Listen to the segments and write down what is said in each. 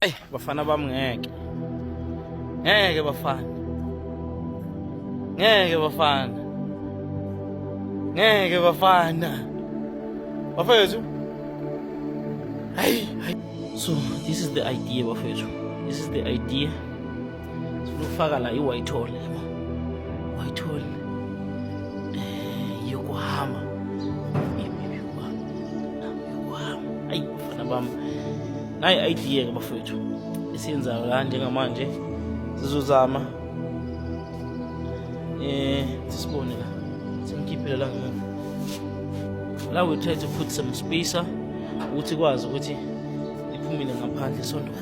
Bafana bami ngeke bafana, ngeke bafana, ngeke bafana bafethu. Hayi. So this is the idea bafethu, this is the idea. Sifaka la i-white hole, white hole yokuhama, hayi bafana bami. Nayi idea ke bafethu esiyenzayo la njengamanje, sizozama sisibone la sengikhiphile la ngemuva la. We try to put some spacer ukuthi kwazi ukuthi liphumile ngaphandle sonto.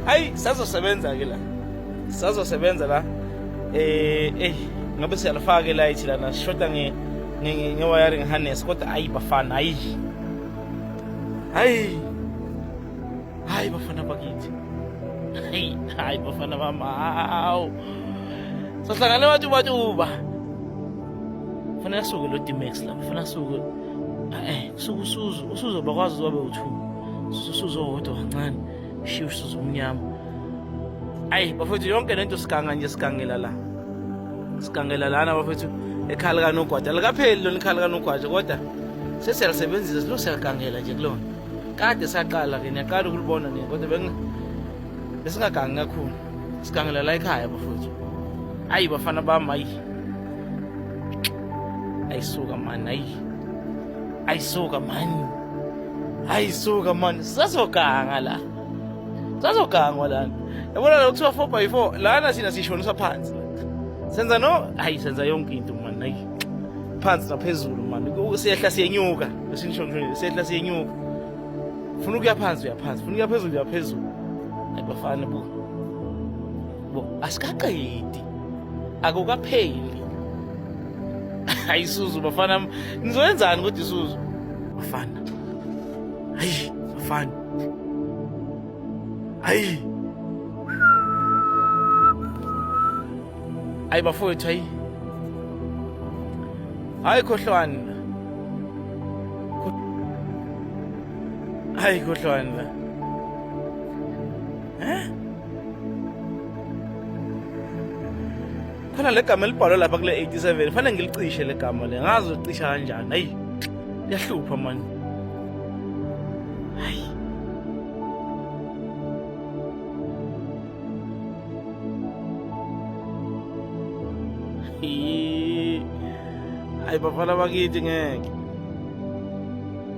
Hayi sazosebenza ke la, sazosebenza la. Ngabe siyalifaka ilight lana, sishoda nge-wiring harness, kodwa hayi bafana, hayi bafana bakithi, hayi bafana bami, hawu sohlangane batuba. Kufanele asuke lo D-Max la, kufanele asuke usuzo bakwazi wabe u2 usuzo wodwa kancane, shiya usuzo omnyama. Hayi bafethu yonke lento siganga nje, sigangela la, sigangela lana bafethu. Ekhala kanogwada likapheli lona, ikhala kanogwada, kodwa sesiyalisebenzisa silo, siyagangela nje kulona. Kade saqala ke niyaqala ukulibona nini, kodwa besingagangi kakhulu, sigangela la ekhaya bafethu. Hayi bafana bami, ayisuka mani, ayisuka mani, ayisuka mani, sazoganga la, sazogangwa lana. Yabona lo kuthiwa 4x4 lana sina sishonisa phansi, senza senza yonke into mani, phansi naphezulu mani, siyehla siyenyuka, esinishonishoni siyehla siyenyuka. Ufuna ukuya phansi uyaphansi, ufuna ukuya phezulu uyaphezulu. Hayi bafana bo asikaqedi, akukapheli. Hayi Isuzu bafana, nizoyenzani kodwa Isuzu bafana? Hayi bafana, hayi bafowethu, hayi khohlwane la, hayi khohlwane la. Khona le gama elibhalwe lapha kule 87, fanele ngilicishe le gama le, ngazi ulicisha kanjani. Hayi liyahlupha mani, hayi hayi bafana bakithi ngeke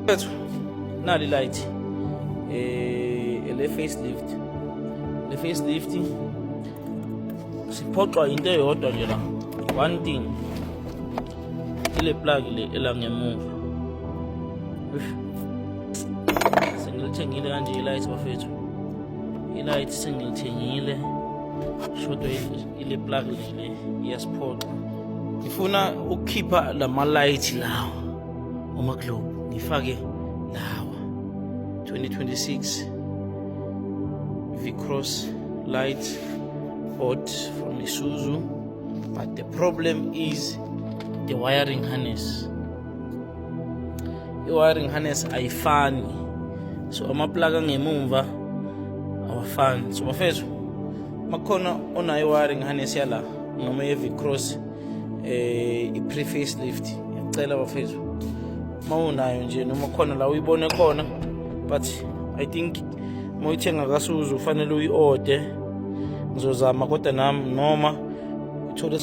bethu. Nali light le facelift, le facelift siphoxwa into eyodwa nje la, one thing, ile plug le elangemuva. Sengilithengile kanje ilight bafethu, ilight sengilithengile, shodwa ile plug le iyasiphoxa. Ngifuna ukukhipha lama light lawa oma globe, ngifake lawa 2026 V-Cross light bought from Isuzu, but the problem is the wiring harness. The wiring harness ayifani, so amaplug angemumva awafani. So bafethu makhona onayo wiring harness yala noma ye-V-Cross i-pre-facelift, ngiyacela bafethu mawunayo nje noma khona la uyibone khona, but I think moyithenga kaSuzu kufanele uyi-order. Ngizozama kodwa nami noma uthole